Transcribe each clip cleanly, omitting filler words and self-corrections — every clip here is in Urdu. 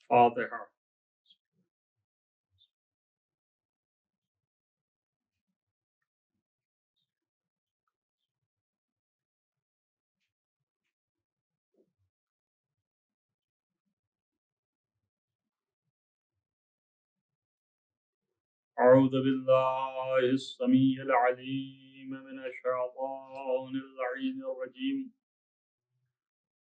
فاتحہ۔ اعوذ باللہ السمیع العلیم من الشیطان اللعین الرجیم،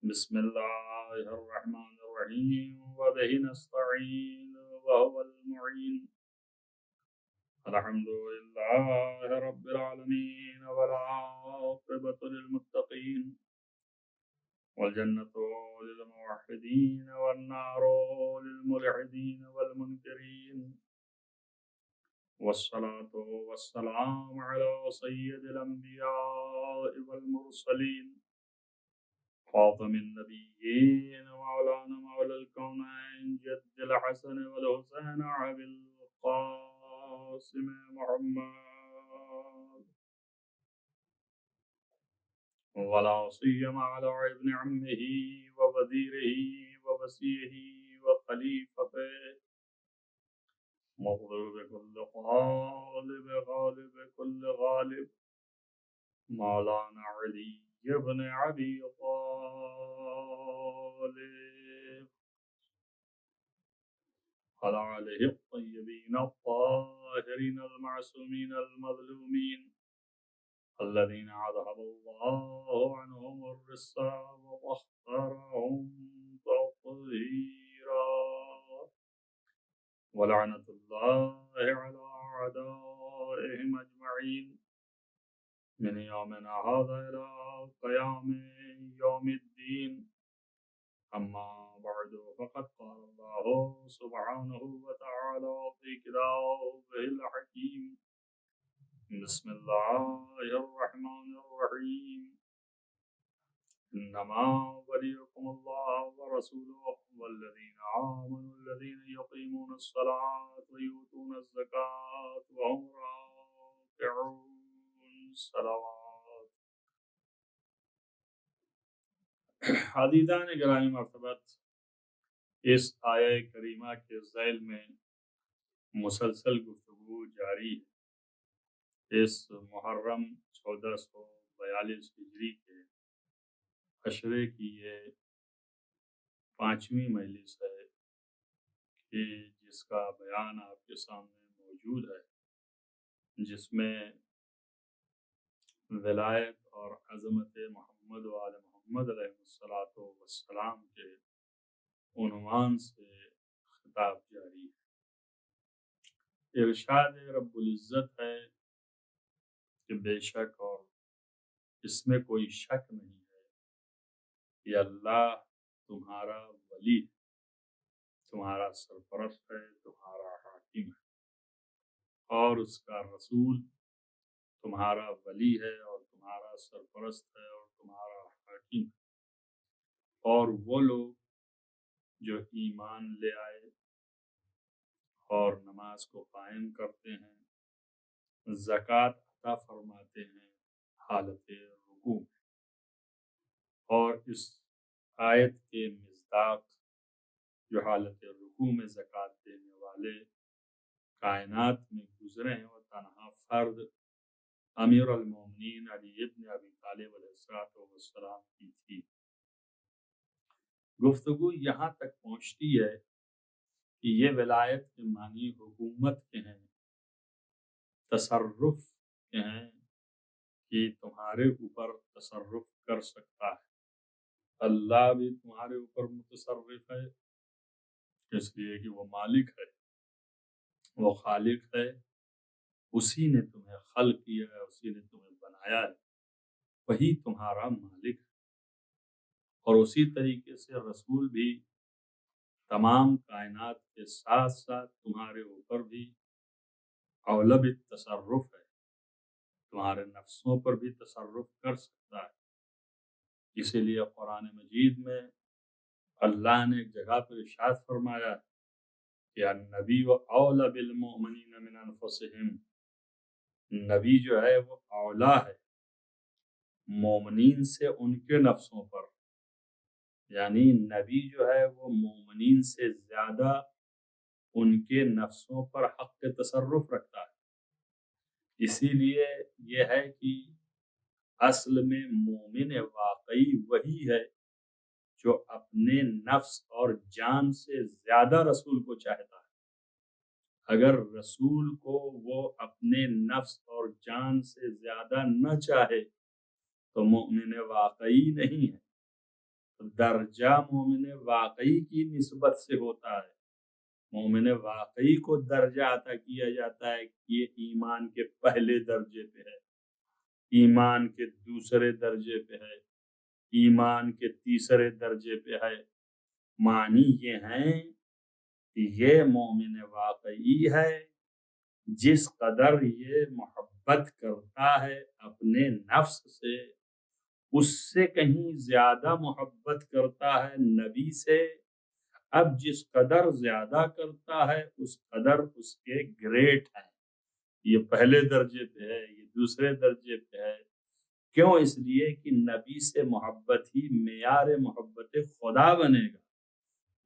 بسم اللہ الرحمن الرحیم وبہ نستعین وهو المعین، الحمد للہ رب العالمین والعاقبۃ للمتقین والجنة للموحدین والنار للملحدین والمنکرین، والصلاة والسلام على سید الانبیاء والمرسلین خاتم النبیین مولانا مولا الکونین جد الحسن والحسین ابی القاسم محمد ولا سیما على ابن عمه ووزیره ووصیه وخلیفته مغلوب كل غالب غالب كل غالب مولانا علي بن أبي طالب على آله الطيبين الطاهرين المعصومين المظلومين الذين عذب الله عنهم الرجس وطهرهم تطهيرا، ولعنة الله على أعدائهم أجمعين من يومنا هذا إلى قيام يوم الدين. أما بعد، فقد قال الله سبحانه وتعالى في كتابه الحكيم: بسم الله الرحمن الرحيم، إنما وليكم الله ورسوله والذين آمنوا الذين يقيمون الصلاة ويؤتون الزكاة وهم راكعون. صلوات. عزیزان گرامی مرتبت، اس آیہ کریمہ کے ذیل میں مسلسل گفتگو جاری ہے۔ اس محرم 1442 ہجری کے عشرے کی یہ 5ویں مجلس ہے کہ جس کا بیان آپ کے سامنے موجود ہے، جس میں ولایت اور عظمت محمد و آل محمد علیہ السلام کے عنوان سے خطاب جاری ہے۔ ارشاد رب العزت ہے کہ بے شک اور اس میں کوئی شک نہیں ہے کہ اللہ تمہارا ولی ہے، تمہارا سرپرست ہے، تمہارا حاکم ہے، اور اس کا رسول تمہارا ولی ہے اور تمہارا سرپرست ہے اور تمہارا حاکم ہے۔ اور وہ لوگ جو ایمان لے آئے اور نماز کو قائم کرتے ہیں، زکوٰۃ عطا فرماتے ہیں حالت رکوع میں۔ اور اس آیت کے مصداق جو حالت رکوع میں زکوٰۃ دینے والے کائنات میں گزرے ہیں، وہ تنہا فرد امیر المومنین علی ابن ابی طالب علیہ السلام کی تھی۔ گفتگو یہاں تک پہنچتی ہے کہ یہ ولایت کے معنی حکومت کے ہیں، تصرف کے ہیں، کہ تمہارے اوپر تصرف کر سکتا ہے۔ اللہ بھی تمہارے اوپر متصرف ہے، اس لیے کہ وہ مالک ہے، وہ خالق ہے، اسی نے تمہیں خلق کیا ہے، اسی نے تمہیں بنایا ہے، وہی تمہارا مالک ہے۔ اور اسی طریقے سے رسول بھی تمام کائنات کے ساتھ ساتھ تمہارے اوپر بھی اولب تصرف ہے، تمہارے نفسوں پر بھی تصرف کر سکتا ہے۔ اسی لیے قرآن مجید میں اللہ نے ایک جگہ پر ارشاد فرمایا کہ النبی اولی بالمؤمنین من انفسہم، نبی جو ہے وہ اولا ہے مومنین سے ان کے نفسوں پر، یعنی نبی جو ہے وہ مومنین سے زیادہ ان کے نفسوں پر حق تصرف رکھتا ہے۔ اسی لیے یہ ہے کہ اصل میں مومن واقعی وہی ہے جو اپنے نفس اور جان سے زیادہ رسول کو چاہتا ہے۔ اگر رسول کو وہ اپنے نفس اور جان سے زیادہ نہ چاہے تو مومن واقعی نہیں ہے۔ درجہ مومن واقعی کی نسبت سے ہوتا ہے۔ مومن واقعی کو درجہ عطا کیا جاتا ہے کہ یہ ایمان کے پہلے درجے پہ ہے، ایمان کے دوسرے درجے پہ ہے، ایمان کے تیسرے درجے پہ ہے۔ معنی یہ ہیں کہ یہ مومن واقعی ہے جس قدر یہ محبت کرتا ہے اپنے نفس سے، اس سے کہیں زیادہ محبت کرتا ہے نبی سے۔ اب جس قدر زیادہ کرتا ہے اس قدر اس کے گریٹ ہے، یہ پہلے درجے پہ ہے، یہ دوسرے درجے پہ ہے۔ کیوں؟ اس لیے کہ نبی سے محبت ہی معیار محبت خدا بنے گا،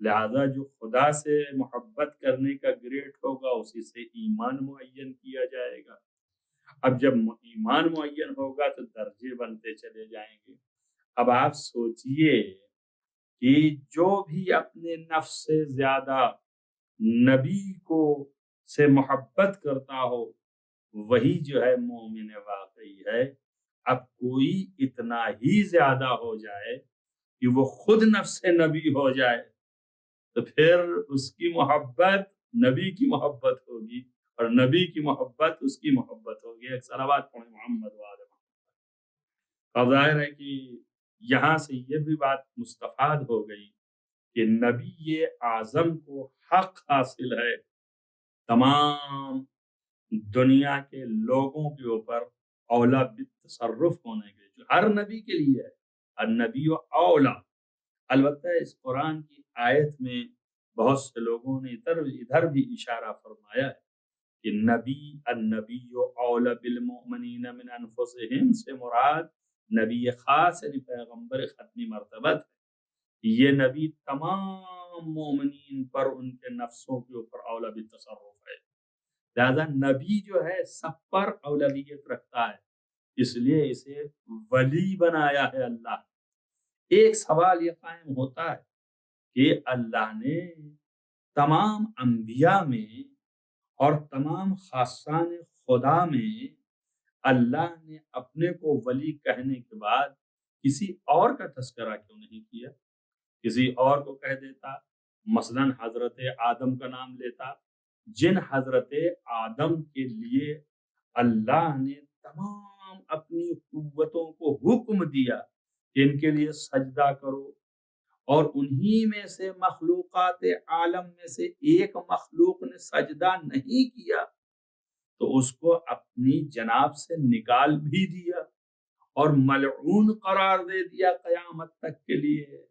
لہذا جو خدا سے محبت کرنے کا گریٹ ہوگا اسی سے ایمان معین کیا جائے گا۔ اب جب ایمان معین ہوگا تو درجے بنتے چلے جائیں گے۔ اب آپ سوچئے کہ جو بھی اپنے نفس سے زیادہ نبی کو سے محبت کرتا ہو وہی جو ہے مومن واقعی ہے۔ اب کوئی اتنا ہی زیادہ ہو جائے کہ وہ خود نفس نبی ہو جائے تو پھر اس کی محبت نبی کی محبت ہوگی اور نبی کی محبت اس کی محبت ہوگی۔ ایک صلوات پڑھیں محمد وآل محمد۔ اب ظاہر ہے کہ یہاں سے یہ بھی بات مستفاد ہو گئی کہ نبی اعظم کو حق حاصل ہے تمام دنیا کے لوگوں کے اوپر اولا بالتصرف ہونے کے، جو ہر نبی کے لیے ہے، النبی و اولا۔ البتہ اس قرآن کی آیت میں بہت سے لوگوں نے ادھر بھی اشارہ فرمایا ہے کہ النبی و اولا بالمؤمنین من انفسہم سے مراد نبی خاص یعنی پیغمبر ختمی مرتبت ہے۔ یہ نبی تمام مومنین پر ان کے نفسوں کے اوپر اولا بالتصرف ہے، لہذا نبی جو ہے سب پر اولویت رکھتا ہے، اس لیے اسے ولی بنایا ہے اللہ۔ ایک سوال یہ قائم ہوتا ہے کہ اللہ نے تمام انبیاء میں اور تمام خاصان خدا میں اللہ نے اپنے کو ولی کہنے کے بعد کسی اور کا تذکرہ کیوں نہیں کیا؟ کسی اور کو کہہ دیتا، مثلا حضرت آدم کا نام لیتا، جن حضرت آدم کے لیے اللہ نے تمام اپنی قوتوں کو حکم دیا کہ ان کے لیے سجدہ کرو، اور انہی میں سے مخلوقات عالم میں سے ایک مخلوق نے سجدہ نہیں کیا تو اس کو اپنی جناب سے نکال بھی دیا اور ملعون قرار دے دیا قیامت تک کے لیے۔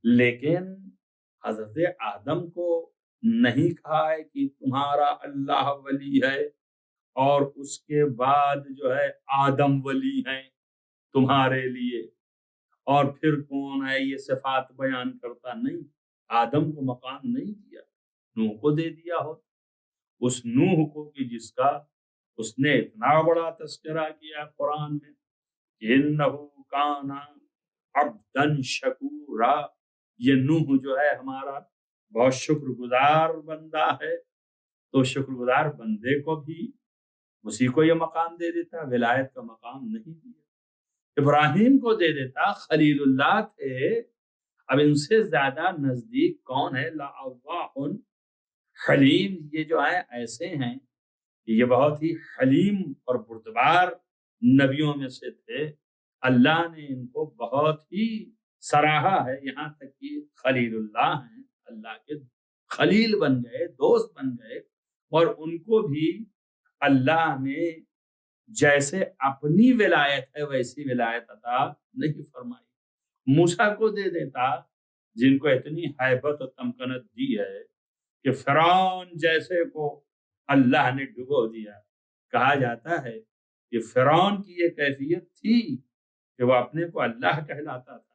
لیکن حضرت آدم کو نہیں کہا ہے کہ تمہارا اللہ ولی ہے اور اس کے بعد جو ہے آدم ولی ہیں تمہارے لیے، اور پھر کون ہے یہ صفات بیان کرتا؟ نہیں، آدم کو مقام نہیں دیا، نوح کو دے دیا ہو۔ اس نوح کو کہ جس کا اس نے اتنا بڑا تذکرہ کیا قرآن میں کہ انہو کان عبدا شکورا، یہ نوح جو ہے ہمارا بہت شکر گزار بندہ ہے، تو شکر گزار بندے کو بھی اسی کو یہ مقام دے دیتا، ولایت کا مقام نہیں دیا۔ ابراہیم کو دے دیتا، خلیل اللہ تھے، اب ان سے زیادہ نزدیک کون ہے؟ لَأَوَّاحٌ حلیم، یہ جو ہے ایسے ہیں، یہ بہت ہی حلیم اور بردبار نبیوں میں سے تھے۔ اللہ نے ان کو بہت ہی سراہا ہے، یہاں تک کہ خلیل اللہ ہیں، اللہ کے خلیل بن گئے، دوست بن گئے، اور ان کو بھی اللہ نے جیسے اپنی ولایت ہے ویسی ولایت عطا نہیں فرمائی۔ موسیٰ کو دے دیتا جن کو اتنی ہیبت و تمکنت دی ہے کہ فرعون جیسے کو اللہ نے ڈبو دیا۔ کہا جاتا ہے کہ فرعون کی یہ کیفیت تھی کہ وہ اپنے کو اللہ کہلاتا تھا،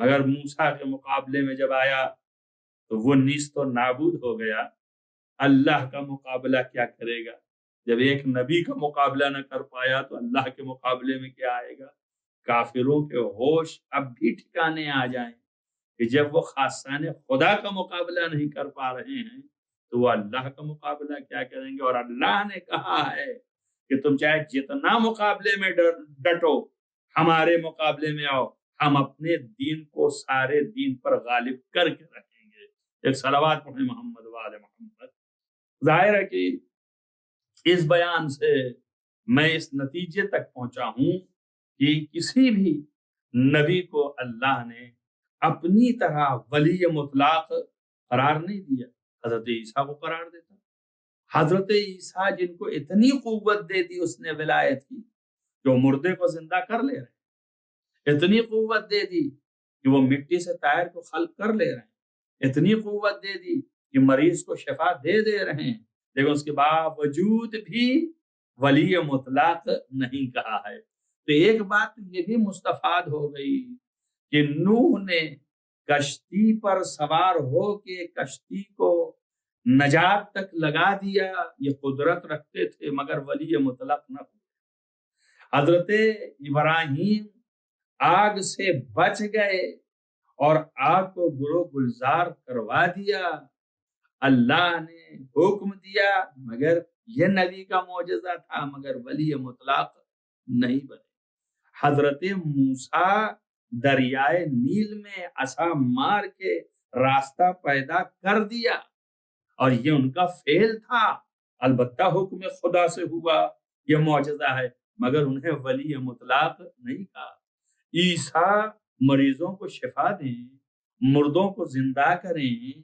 مگر موسیٰ کے مقابلے میں جب آیا تو وہ نیست و نابود ہو گیا۔ اللہ کا مقابلہ کیا کرے گا؟ جب ایک نبی کا مقابلہ نہ کر پایا تو اللہ کے مقابلے میں کیا آئے گا؟ کافروں کے ہوش اب بھی ٹھکانے آ جائیں کہ جب وہ خاصان خدا کا مقابلہ نہیں کر پا رہے ہیں تو وہ اللہ کا مقابلہ کیا کریں گے؟ اور اللہ نے کہا ہے کہ تم چاہے جتنا مقابلے میں ڈٹو، ہمارے مقابلے میں آؤ، ہم اپنے دین کو سارے دین پر غالب کر کے رکھیں گے۔ ایک صلوات پڑھیں محمد وآل محمد۔ ظاہر ہے کہ اس بیان سے میں اس نتیجے تک پہنچا ہوں کہ کسی بھی نبی کو اللہ نے اپنی طرح ولی مطلق قرار نہیں دیا، حضرت عیسیٰ کو قرار دیتا۔ حضرت عیسیٰ جن کو اتنی قوت دے دی اس نے ولایت کی کہ وہ مردے کو زندہ کر لے رہے، اتنی قوت دے دی کہ وہ مٹی سے طاہر کو خلق کر لے رہے، اتنی قوت دے دی کہ مریض کو شفا دے رہے ہیں، لیکن اس کے باوجود بھی ولی مطلق نہیں کہا ہے۔ تو ایک بات یہ بھی مستفاد ہو گئی کہ نوح نے کشتی پر سوار ہو کے کشتی کو نجات تک لگا دیا، یہ قدرت رکھتے تھے مگر ولی مطلق نہ ہوئے۔ حضرت ابراہیم آگ سے بچ گئے اور آگ کو گلو گلزار کروا دیا، اللہ نے حکم دیا، مگر یہ نبی کا معجزہ تھا مگر ولی مطلق نہیں بنے۔ حضرت موسیٰ دریائے نیل میں عصا مار کے راستہ پیدا کر دیا اور یہ ان کا فعل تھا، البتہ حکم خدا سے ہوا، یہ معجزہ ہے، مگر انہیں ولی مطلق نہیں کہا۔ عیسیٰ مریضوں کو شفا دیں، مردوں کو زندہ کریں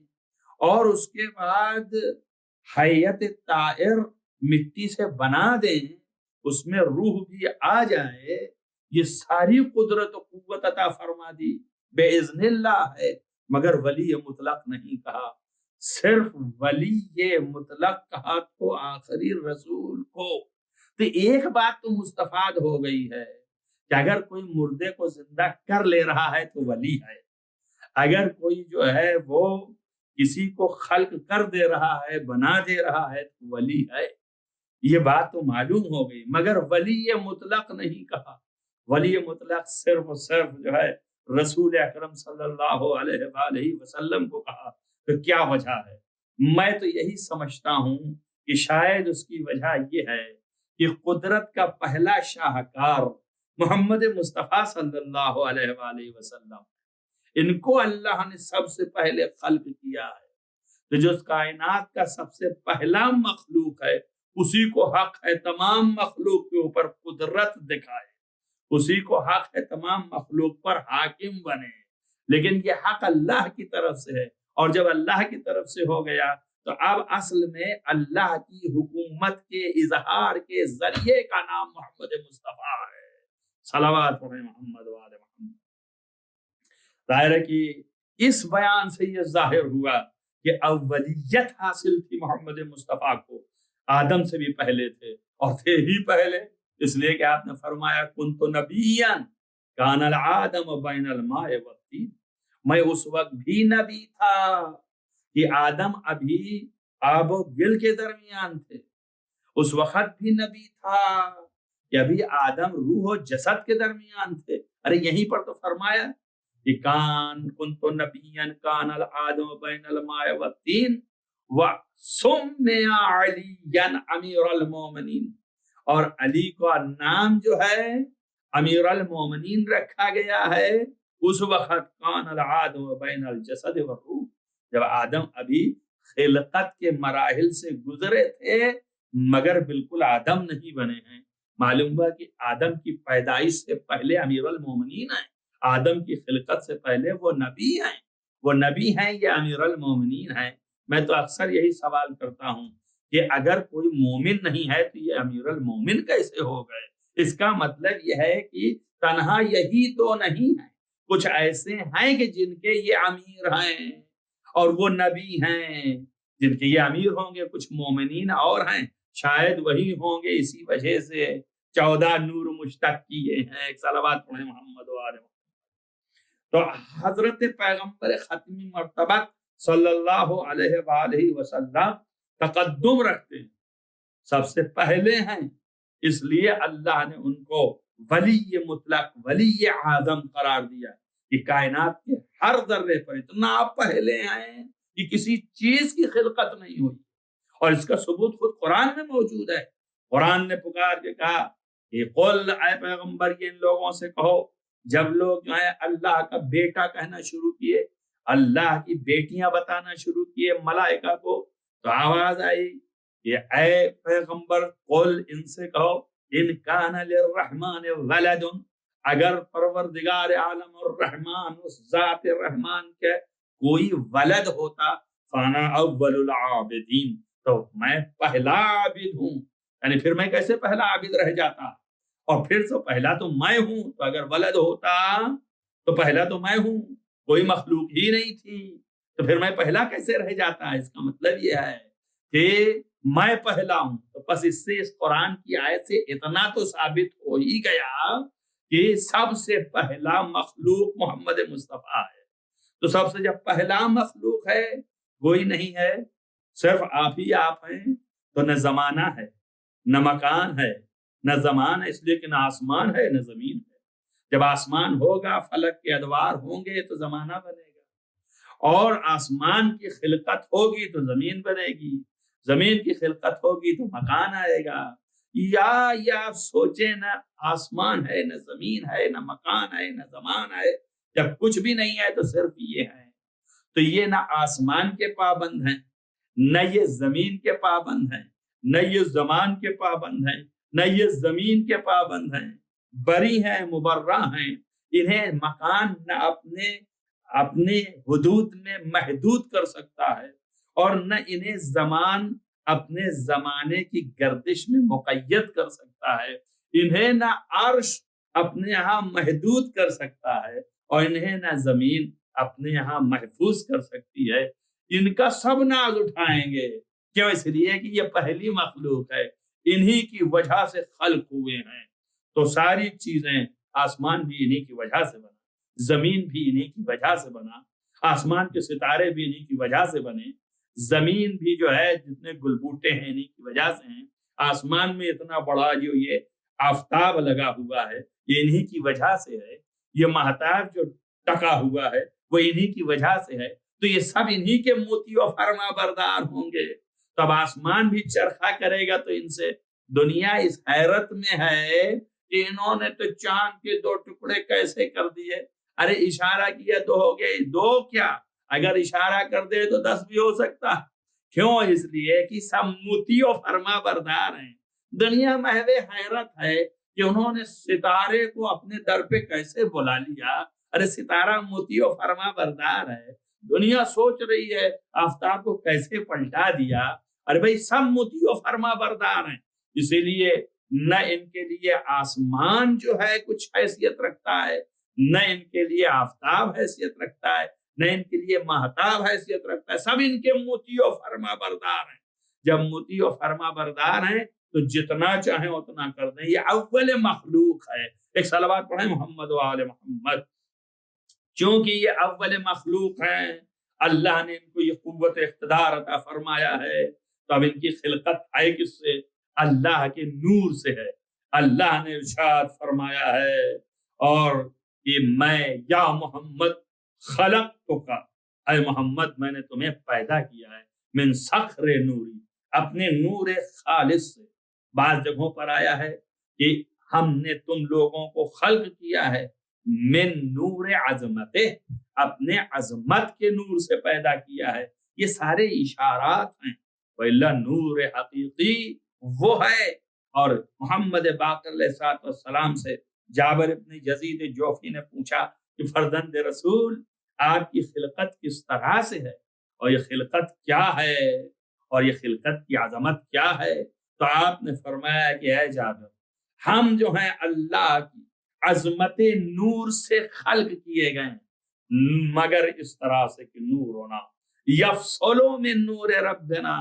اور اس کے بعد حیات طائر مٹی سے بنا دیں، اس میں روح بھی آ جائے، یہ ساری قدرت و قوت عطا فرما دی، بے اذن اللہ ہے، مگر ولی مطلق نہیں کہا۔ صرف ولی مطلق کہا تو آخری رسول کو۔ تو ایک بات تو مستفاد ہو گئی ہے کہ اگر کوئی مردے کو زندہ کر لے رہا ہے تو ولی ہے، اگر کوئی جو ہے وہ کسی کو خلق کر دے رہا ہے، بنا دے رہا ہے تو ولی ہے، یہ بات تو معلوم ہو گئی، مگر ولی مطلق نہیں کہا۔ ولی مطلق صرف جو ہے رسول اکرم صلی اللہ علیہ وآلہ وسلم کو کہا، تو کیا وجہ ہے؟ میں تو یہی سمجھتا ہوں کہ شاید اس کی وجہ یہ ہے کہ قدرت کا پہلا شاہکار محمد مصطفیٰ صلی اللہ علیہ وآلہ وسلم، ان کو اللہ نے سب سے پہلے خلق کیا ہے، تو جو اس کائنات کا سب سے پہلا مخلوق ہے اسی کو حق ہے تمام مخلوق کے اوپر قدرت دکھائے، اسی کو حق ہے تمام مخلوق پر حاکم بنے، لیکن یہ حق اللہ کی طرف سے ہے، اور جب اللہ کی طرف سے ہو گیا تو اب اصل میں اللہ کی حکومت کے اظہار کے ذریعے کا نام محمد مصطفیٰ ہے۔ صلوات پڑھیں محمد وآل محمد۔ ظاہر ہے کہ اس بیان سے یہ ظاہر ہوا کہ اولیت حاصل تھی محمد مصطفیٰ کو، آدم سے بھی پہلے تھے اور تھے ہی پہلے، اس لیے کہ آپ نے فرمایا کنت نبیا کان الآدم بین الماء والطین، میں اس وقت بھی نبی تھا کہ آدم ابھی آب و گل کے درمیان تھے، اس وقت بھی نبی تھا کہ ابھی آدم روح و جسد کے درمیان تھے۔ ارے یہیں پر تو فرمایا کہ کنت نبیا کان الآدم بین الماء والطین وسمي عليا امیر المومنین، اور علی کا نام جو ہے امیر المومنین رکھا گیا ہے اس وقت کان الآدم بین الجسد والروح، جب آدم ابھی خلقت کے مراحل سے گزرے تھے مگر بالکل آدم نہیں بنے ہیں۔ معلوم ہوا کہ آدم کی پیدائش سے پہلے امیر المومنین ہیں، آدم کی خلقت سے پہلے وہ نبی ہیں، وہ نبی ہیں یا امیر المومنین ہیں۔ میں تو اکثر یہی سوال کرتا ہوں کہ اگر کوئی مومن نہیں ہے تو یہ امیر المومن کیسے ہو گئے؟ اس کا مطلب یہ ہے کہ تنہا یہی تو نہیں ہے، کچھ ایسے ہیں کہ جن کے یہ امیر ہیں اور وہ نبی ہیں جن کے یہ امیر ہوں گے، کچھ مومنین اور ہیں شاید وہی ہوں گے، اسی وجہ سے 14 نور مشتق کیے ہیں۔ ایک صلوات پڑھیں محمد وآل محمد۔ تو حضرت پیغمبر ختمی مرتبہ صلی اللہ علیہ وآلہ وسلم تقدم رکھتے ہیں، سب سے پہلے ہیں، اس لیے اللہ نے ان کو ولی مطلق، ولی اعظم قرار دیا کہ کائنات کے ہر ذرے پر اتنا پہلے ہیں کہ کسی چیز کی خلقت نہیں ہوئی، اور اس کا ثبوت خود قرآن میں موجود ہے۔ قرآن نے پکار کے کہا کہ قل، اے پیغمبر یہ ان لوگوں سے کہو، جب لوگ جو ہے اللہ کا بیٹا کہنا شروع کیے، اللہ کی بیٹیاں بتانا شروع کیے ملائکہ کو، تو آواز آئی کہ اے پیغمبر قل، ان سے کہو، ان کان للرحمن ولد، اگر پروردگار عالم اور رحمان، اس ذات رحمان کے کوئی ولد ہوتا، فانا اول العابدین، تو میں پہلا عابد ہوں، یعنی پھر میں کیسے پہلا عابد رہ جاتا، اور پھر تو پہلا تو میں ہوں، تو اگر ولد ہوتا تو پہلا تو میں ہوں، کوئی مخلوق ہی نہیں تھی، تو پھر میں پہلا کیسے رہ جاتا؟ اس کا مطلب یہ ہے کہ میں پہلا ہوں۔ تو بس اس سے، اس قرآن کی آیت سے اتنا تو ثابت ہو ہی گیا کہ سب سے پہلا مخلوق محمد مصطفیٰ ہے۔ تو سب سے جب پہلا مخلوق ہے، کوئی نہیں ہے، صرف آپ ہی آپ ہیں، تو نہ زمانہ ہے، نہ مکان ہے، نہ زمان ہے، اس لیے کہ نہ آسمان ہے نہ زمین ہے۔ جب آسمان ہوگا، فلک کے ادوار ہوں گے تو زمانہ بنے گا، اور آسمان کی خلقت ہوگی تو زمین بنے گی، زمین کی خلقت ہوگی تو مکان آئے گا۔ یا سوچے، نہ آسمان ہے نہ زمین ہے نہ مکان ہے نہ زمان ہے، جب کچھ بھی نہیں ہے تو صرف یہ ہے۔ تو یہ نہ آسمان کے پابند ہیں، نہ یہ زمین کے پابند ہیں، نہ یہ زمان کے پابند ہیں، نہ یہ زمین کے پابند ہیں، بری ہیں، مبرہ ہیں، انہیں مکان نہ اپنے حدود میں محدود کر سکتا ہے، اور نہ انہیں زمان اپنے زمانے کی گردش میں مقید کر سکتا ہے، انہیں نہ عرش اپنے یہاں محدود کر سکتا ہے، اور انہیں نہ زمین اپنے یہاں محفوظ کر سکتی ہے۔ ان کا سب ناز اٹھائیں گے، کیوں؟ اس لیے کہ یہ پہلی مخلوق ہے، انہی کی وجہ سے خلق ہوئے ہیں، تو ساری چیزیں، آسمان بھی انہی کی وجہ سے بنا، زمین بھی انہی کی وجہ سے بنا، آسمان کے ستارے بھی انہی کی وجہ سے بنے، زمین بھی جو ہے جتنے گلبوٹے ہیں انہی کی وجہ سے ہیں، آسمان میں اتنا بڑا جو یہ آفتاب لگا ہوا ہے یہ انہی کی وجہ سے ہے، یہ مہتاب جو ٹکا ہوا ہے وہ انہی کی وجہ سے ہے، تو یہ سب انہی کے موتی و فرما بردار ہوں گے۔ تب آسمان بھی چرخا کرے گا، تو ان سے دنیا اس حیرت میں ہے کہ انہوں نے تو چاند کے 2 ٹکڑے کیسے کر دیے؟ ارے اشارہ کیا تو ہو گئے، 2 کیا، اگر اشارہ کر دے تو 10 بھی ہو سکتا۔ کیوں؟ اس لیے کہ سب موتی و فرما بردار ہیں۔ دنیا محو حیرت ہے کہ انہوں نے ستارے کو اپنے در پہ کیسے بلا لیا۔ ارے ستارہ موتی و فرما بردار ہے، دنیا سوچ رہی ہے آفتاب کو کیسے پلٹا دیا۔ ارے بھائی سب موتی و فرما بردار ہیں، اسی لیے نہ ان کے لیے آسمان جو ہے کچھ حیثیت رکھتا ہے، نہ ان کے لیے آفتاب حیثیت رکھتا ہے، نہ ان کے لیے مہتاب حیثیت رکھتا ہے، سب ان کے موتی و فرما بردار ہیں۔ جب موتی و فرما بردار ہیں تو جتنا چاہیں اتنا کر دیں۔ یہ اول مخلوق ہے۔ ایک صلوات پڑھیں محمد و آل محمد۔ چونکہ یہ اول مخلوق ہیں، اللہ نے ان کو یہ قوت اقتدار عطا فرمایا ہے، تو اب ان کی خلقت آئے کس سے؟ اللہ کے نور سے ہے۔ اللہ نے ارشاد فرمایا ہے، اور کہ میں یا محمد خلقتک، اے محمد میں نے تمہیں پیدا کیا ہے، من صخر نوری، اپنے نور خالص سے۔ بعض جگہوں پر آیا ہے کہ ہم نے تم لوگوں کو خلق کیا ہے من نور عظمت، اپنے عظمت کے نور سے پیدا کیا ہے۔ یہ سارے اشارات ہیں، وَإِلَّا نور حقیقی وہ ہے۔ اور محمد باقر علیہ السلام سے جابر ابن یزید جوفی نے پوچھا کہ فرزند رسول آپ کی خلقت کس طرح سے ہے، اور یہ خلقت کیا ہے، اور یہ خلقت کی عظمت کیا ہے؟ تو آپ نے فرمایا کہ اے جابر، ہم جو ہیں اللہ کی عظمت نور سے خلق کیے گئے ہیں، مگر اس طرح سے کہ نور ہونا یفصلو من نور ربنا،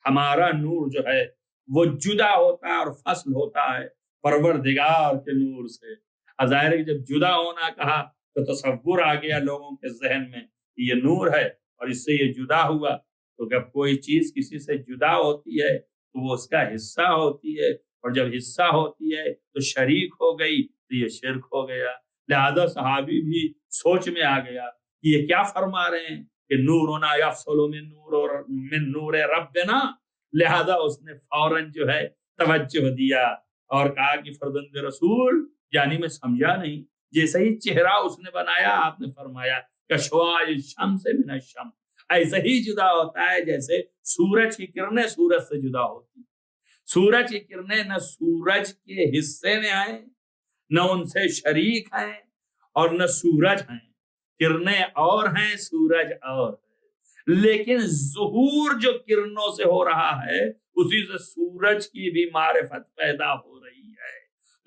ہمارا نور جو ہے وہ جدا ہوتا ہے اور فصل ہوتا ہے پروردگار کے نور سے۔ ظاہر ہے جب جدا ہونا کہا تو تصور آ گیا لوگوں کے ذہن میں کہ یہ نور ہے اور اس سے یہ جدا ہوا. تو جب کوئی چیز کسی سے جدا ہوتی ہے تو وہ اس کا حصہ ہوتی ہے, اور جب حصہ ہوتی ہے تو شریک ہو گئی تو یہ شرک ہو گیا. لہذا صحابی بھی سوچ میں آ گیا کہ یہ کیا فرما رہے ہیں کہ نورنا یفصل من نور ربنا. لہذا اس نے فوراً جو ہے توجہ دیا اور کہا کہ فرزند رسول یعنی میں سمجھا نہیں. جیسے ہی چہرہ اس نے بنایا آپ نے فرمایا کہ شعاع الشمس من الشمس, ایسے ہی جدا ہوتا ہے جیسے سورج کی کرنیں سورج سے جدا ہوتی. سورج کی کرنیں نہ سورج کے حصے میں آئے, نہ ان سے شریک ہیں, اور نہ سورج ہیں. کرنیں اور ہیں, سورج اور ہے, لیکن ظہور جو کرنوں سے ہو رہا ہے اسی سے سورج کی بھی معرفت پیدا ہو رہی ہے.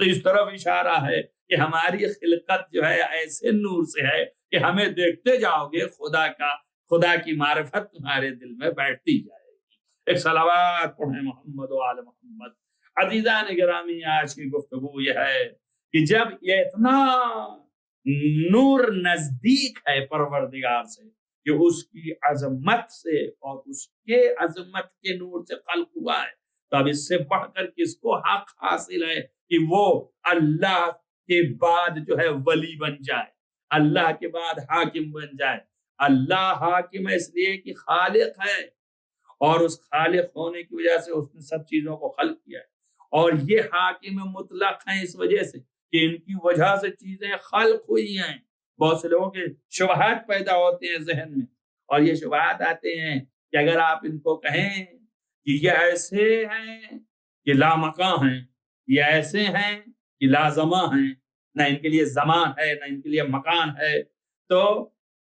تو اس طرف اشارہ ہے کہ ہماری خلقت جو ہے ایسے نور سے ہے کہ ہمیں دیکھتے جاؤ گے خدا کی معرفت تمہارے دل میں بیٹھتی جائے گی. ایک صلوات پڑھیں محمد و آل محمد. عزیزان گرامی, آج کی گفتگو یہ ہے کہ جب یہ اتنا نور نزدیک ہے پروردگار سے کہ اس کی عظمت سے اور اس کے عظمت کے نور سے خلق ہوا ہے, تو اب اس سے بڑھ کر کس کو حق حاصل ہے کہ وہ اللہ کے بعد جو ہے ولی بن جائے, اللہ کے بعد حاکم بن جائے. اللہ حاکم ہے اس لیے کہ خالق ہے, اور اس خالق ہونے کی وجہ سے اس نے سب چیزوں کو خلق کیا ہے, اور یہ حاکم مطلق ہیں اس وجہ سے کہ ان کی وجہ سے چیزیں خلق ہوئی ہیں. بہت سے لوگوں کے شبہات پیدا ہوتے ہیں ذہن میں, اور یہ شبہات آتے ہیں کہ اگر آپ ان کو کہیں کہ یہ ایسے ہیں کہ لامکاں ہیں, یہ ایسے ہیں کہ لازمہ ہیں, نہ ان کے لیے زمان ہے نہ ان کے لیے مکان ہے, تو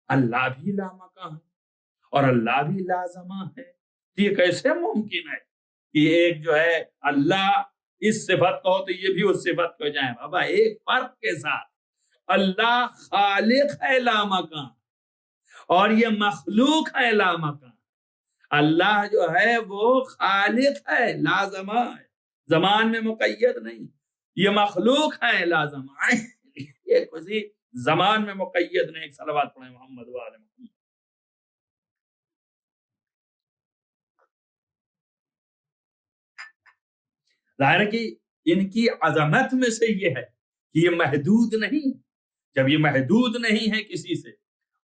اللہ بھی لامکاں ہے اور اللہ بھی لازمہ ہے. تو یہ کیسے ممکن ہے کہ ایک جو ہے اللہ اس صفت کو تو یہ بھی اس صفت کو جائیں؟ بابا ایک فرق کے ساتھ, اللہ خالق ہے لامکاں اور یہ مخلوق ہے لامکاں. اللہ جو ہے وہ خالق ہے, لازمہ ہے, زمان میں مقید نہیں. یہ مخلوق ہے, لازمہ ہے, یہ کسی زمان میں مقید نہیں. ایک صلوات پڑھیں محمد و آل محمد. ظاہر ہے کہ ان کی عظمت میں سے یہ ہے کہ یہ محدود نہیں. جب یہ محدود نہیں ہے کسی سے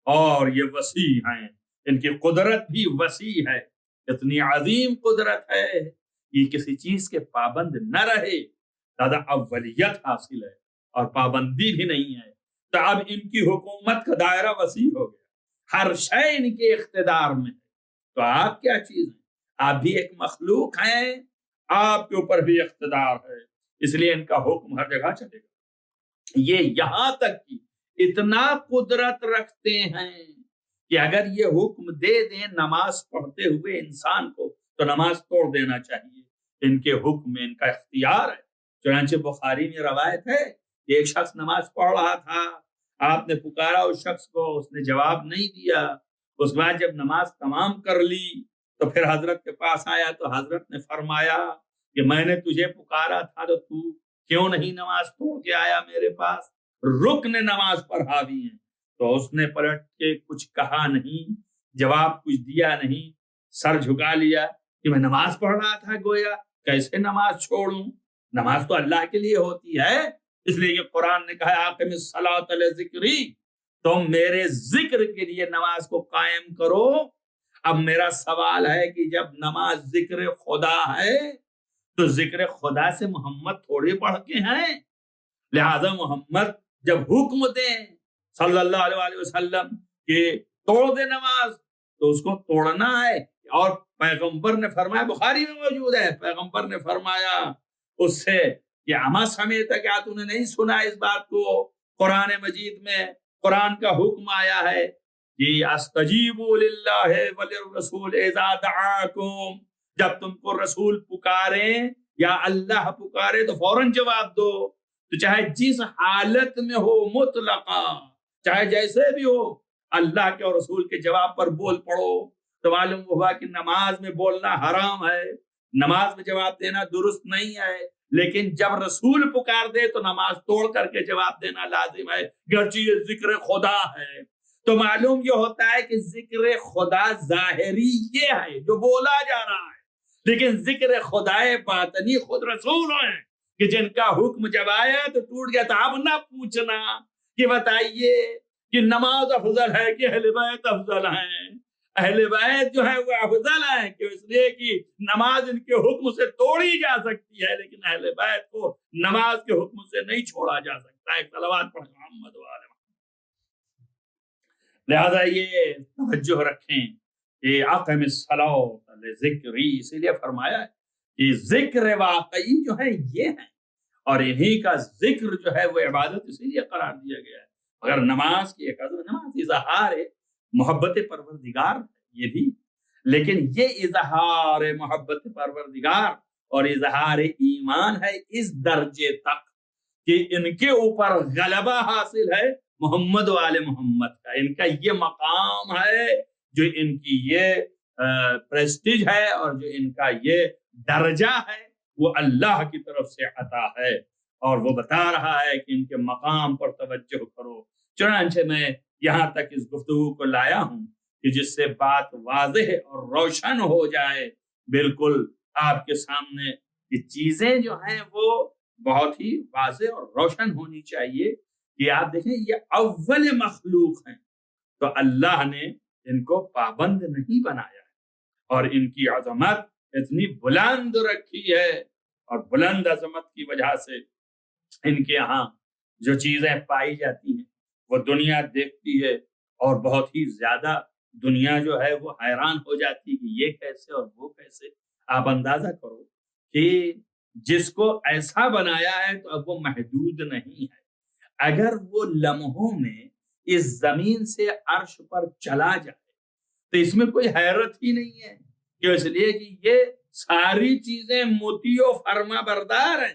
اور یہ وسیع ہیں, ان کی قدرت بھی وسیع ہے, اتنی عظیم قدرت ہے, یہ کسی چیز کے پابند نہ رہے. دادا اولیت حاصل ہے اور پابندی بھی نہیں ہے. تو اب ان کی حکومت کا دائرہ وسیع ہو گیا, ہر شے ان کے اقتدار میں ہے. تو آپ کیا چیز ہیں؟ آپ بھی ایک مخلوق ہیں, آپ کے اوپر بھی اقتدار ہے, اس لیے ان کا حکم ہر جگہ چلے گا. یہ یہاں تک کہ اتنا قدرت رکھتے ہیں کہ اگر یہ حکم دے دیں نماز پڑھتے ہوئے انسان کو تو نماز توڑ دینا چاہیے. ان کے حکم میں ان کا اختیار ہے. چنانچہ بخاری میں روایت ہے کہ ایک شخص نماز پڑھ رہا تھا, آپ نے پکارا اس شخص کو, اس نے جواب نہیں دیا. اس کے بعد جب نماز تمام کر لی تو پھر حضرت کے پاس آیا تو حضرت نے فرمایا کہ میں نے تجھے پکارا تھا تو تو کیوں نہیں نماز توڑ کے آیا میرے پاس؟ رکن نماز پر حاوی ہیں. تو اس نے پلٹ کے کچھ کہا نہیں, جواب کچھ دیا نہیں, سر جھکا لیا کہ میں نماز پڑھ رہا تھا. گویا کیسے نماز چھوڑوں؟ نماز تو اللہ کے لیے ہوتی ہے, اس لیے کہ قرآن نے کہا اقم الصلاۃ لذکری, تم میرے ذکر کے لیے نماز کو قائم کرو. اب میرا سوال ہے کہ جب نماز ذکر خدا ہے تو ذکر خدا سے محمد تھوڑے بڑھ کے ہیں. لہذا محمد جب حکم دیں صلی اللہ علیہ وسلم کہ توڑ دے نماز تو اس کو توڑنا ہے. اور پیغمبر نے فرمایا, بخاری میں موجود ہے, پیغمبر نے فرمایا اس سے کہ اما سمیت, کیا تو نے نہیں سنا اس بات کو؟ قرآن مجید میں قرآن کا حکم آیا ہے کہ استجیبوا للہ وللرسول اذا دعاکم, جب تم کو رسول پکاریں یا اللہ پکارے تو فوراً جواب دو. تو چاہے جس حالت میں ہو مطلقا, چاہے جیسے بھی ہو, اللہ کے اور رسول کے جواب پر بول پڑو. تو معلوم ہوا کہ نماز میں بولنا حرام ہے, نماز میں جواب دینا درست نہیں ہے. لیکن جب رسول پکار دے تو نماز توڑ کر کے جواب دینا لازم ہے، گرچہ یہ ذکر خدا ہے۔ تو معلوم یہ ہوتا ہے کہ ذکر خدا ظاہری یہ ہے جو بولا جا رہا ہے، لیکن ذکر خدا باطنی خود رسول ہیں کہ جن کا حکم جب آیا تو ٹوٹ گیا۔ تو اب نہ پوچھنا کہ بتائیے کہ نماز افضل ہے کہ اہل بیت افضل ہیں۔ اہل بیت جو ہے وہ افضل ہیں کہ اس لیے کہ نماز ان کے حکم سے توڑی جا سکتی ہے، لیکن اہل بیت کو نماز کے حکم سے نہیں چھوڑا جا سکتا ہے۔ صلوات پڑھیں محمد وآل محمد۔ لہذا یہ توجہ رکھیں کہ اقم الصلاۃ لذکری، اسی لیے فرمایا ہے کہ ذکر واقعی جو ہے یہ ہے، اور انہی کا ذکر جو ہے وہ عبادت اسی لیے قرار دیا گیا ہے۔ اگر نماز کی ایک نماز اظہار محبت پروردگار یہ بھی، لیکن یہ اظہار محبت پروردگار اور اظہار ایمان ہے اس درجے تک کہ ان کے اوپر غلبہ حاصل ہے محمد وآل محمد کا۔ ان کا یہ مقام ہے، جو ان کی یہ پریسٹیج ہے اور جو ان کا یہ درجہ ہے، وہ اللہ کی طرف سے عطا ہے، اور وہ بتا رہا ہے کہ ان کے مقام پر توجہ کرو۔ چنانچہ میں یہاں تک اس گفتگو کو لایا ہوں کہ جس سے بات واضح اور روشن ہو جائے، بالکل آپ کے سامنے یہ چیزیں جو ہیں وہ بہت ہی واضح اور روشن ہونی چاہیے کہ آپ دیکھیں یہ اول مخلوق ہیں، تو اللہ نے ان کو پابند نہیں بنایا ہے، اور ان کی عظمت اتنی بلند رکھی ہے، اور بلند عظمت کی وجہ سے ان کے ہاں جو چیزیں پائی جاتی ہیں وہ دنیا دیکھتی ہے، اور بہت ہی زیادہ دنیا جو ہے وہ حیران ہو جاتی ہے کہ یہ کیسے اور وہ کیسے۔ آپ اندازہ کرو کہ جس کو ایسا بنایا ہے تو اب وہ محدود نہیں ہے، اگر وہ لمحوں میں اس زمین سے عرش پر چلا جائے تو اس میں کوئی حیرت ہی نہیں ہے، کہ اس لیے کہ یہ ساری چیزیں موتی و فرما بردار ہیں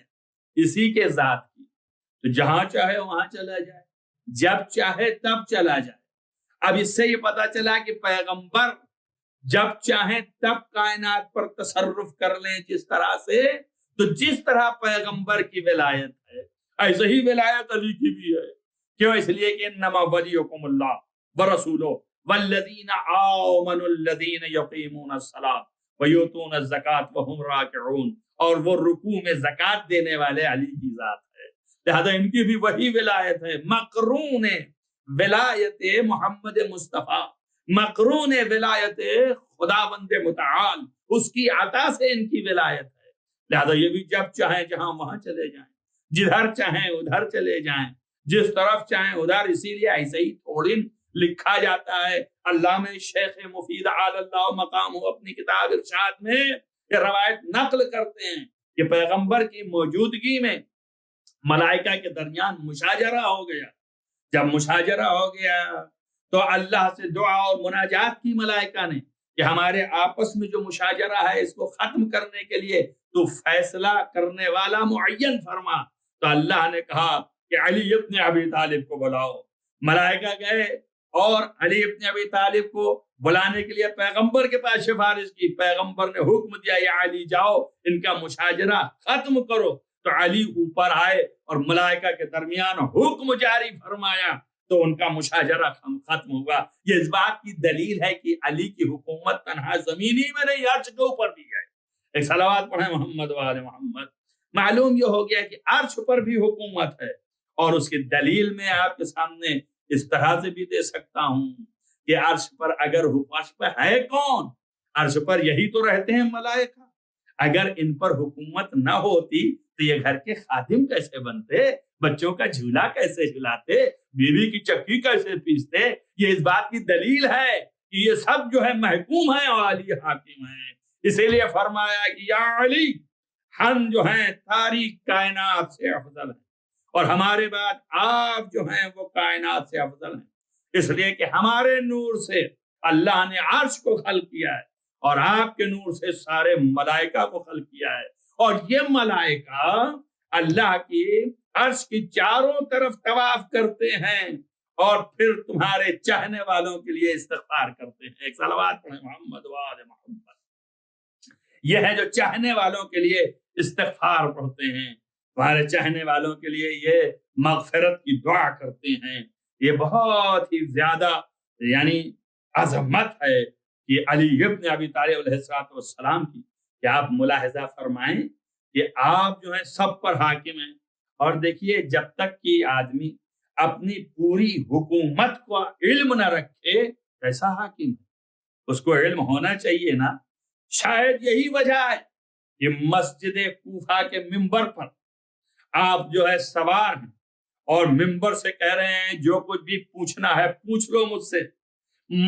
اسی کے ذات کی، تو جہاں چاہے وہاں چلا جائے، جب چاہے تب چلا جائے۔ اب اس سے یہ پتا چلا کہ پیغمبر جب چاہیں تب کائنات پر تصرف کر لیں جس طرح سے، تو جس طرح پیغمبر کی ولایت ہے ایسے ہی ولایت علی کی بھی ہے۔ کیوں؟ اس لیے کہ انما ولیکم اللہ ورسولہ والذین آمنوا الذین یقیمون الصلاۃ ویؤتون الزکاۃ وہم راکعون، اور وہ رکوع میں زکات دینے والے علی کی ذات ہے، لہذا ان کی بھی وہی ولایت ہے، مقرون ولایت محمد مصطفیٰ، مقرون ولایت خداوند متعال، اس کی عطا سے ان کی ولایت ہے، لہذا یہ بھی جب چاہیں جہاں وہاں چلے جائیں، جدھر چاہیں ادھر چلے جائیں، جس طرف چاہیں ادھر۔ اسی لیے ایسے ہی تھوڑی لکھا جاتا ہے، علامہ شیخ مفید علی اللہ مقام اپنی کتاب ارشاد میں یہ روایت نقل کرتے ہیں کہ پیغمبر کی موجودگی میں ملائکہ کے درمیان مشاجرہ ہو گیا۔ جب مشاجرہ ہو گیا تو اللہ سے دعا اور مناجات کی ملائکہ نے کہ ہمارے آپس میں جو مشاجرہ ہے اس کو ختم کرنے کے لیے تو فیصلہ کرنے والا معین فرما۔ تو اللہ نے کہا کہ علی ابن ابی طالب کو بلاؤ۔ ملائکہ گئے اور علی ابن ابی طالب کو بلانے کے لیے پیغمبر کے پاس سفارش کی، پیغمبر نے حکم دیا یا علی جاؤ ان کا مشاجرہ ختم کرو۔ تو علی اوپر آئے اور ملائکہ کے درمیان حکم جاری فرمایا تو ان کا مشاجرہ ختم ہوا۔ یہ اس بات کی دلیل ہے کہ علی کی حکومت تنہا زمینی میں نہیں، عرش کے اوپر بھی ہے۔ ایک صلوات پڑھیں محمد وآل محمد۔ معلوم یہ ہو گیا کہ عرش پر بھی حکومت ہے، اور اس کی دلیل میں آپ کے سامنے اس طرح سے بھی دے سکتا ہوں کہ عرش پر اگر عرش پر ہے کون؟ عرش پر یہی تو رہتے ہیں ملائکہ۔ اگر ان پر حکومت نہ ہوتی تو یہ گھر کے خادم کیسے بنتے، بچوں کا جھولا کیسے جھلاتے، بیوی کی چکی کیسے پیستے؟ یہ اس بات کی دلیل ہے کہ یہ سب جو ہے محکوم ہیں اور علی حاکم ہیں۔ اسی لیے فرمایا کہ یا علی، ہم جو ہیں تاریخ کائنات سے افضل ہیں، اور ہمارے بعد آپ جو ہیں وہ کائنات سے افضل ہیں، اس لیے کہ ہمارے نور سے اللہ نے عرش کو خلق کیا ہے، اور آپ کے نور سے سارے ملائکہ کو خلق کیا ہے، اور یہ ملائکہ اللہ کی عرش کی چاروں طرف طواف کرتے ہیں اور پھر تمہارے چاہنے والوں کے لیے استغفار کرتے ہیں۔ ایک صلوات پڑھیں محمد وآل محمد۔ یہ ہے جو چاہنے والوں کے لیے استغفار پڑھتے ہیں، تمہارے چاہنے والوں کے لیے یہ مغفرت کی دعا کرتے ہیں. یہ بہت ہی زیادہ یعنی عظمت ہے کہ علی ابن ابی طالب علیہ السلام کی، کہ آپ ملاحظہ فرمائیں کہ آپ جو ہیں سب پر حاکم ہیں. اور دیکھیے جب تک کہ آدمی اپنی پوری حکومت کو علم نہ رکھے کیسا حاکم ہے؟ اس کو علم ہونا چاہیے نا. شاید یہی وجہ ہے کہ مسجد کوفہ کے ممبر پر آپ جو ہے سوار ہیں اور ممبر سے کہہ رہے ہیں جو کچھ بھی پوچھنا ہے پوچھ لو مجھ سے،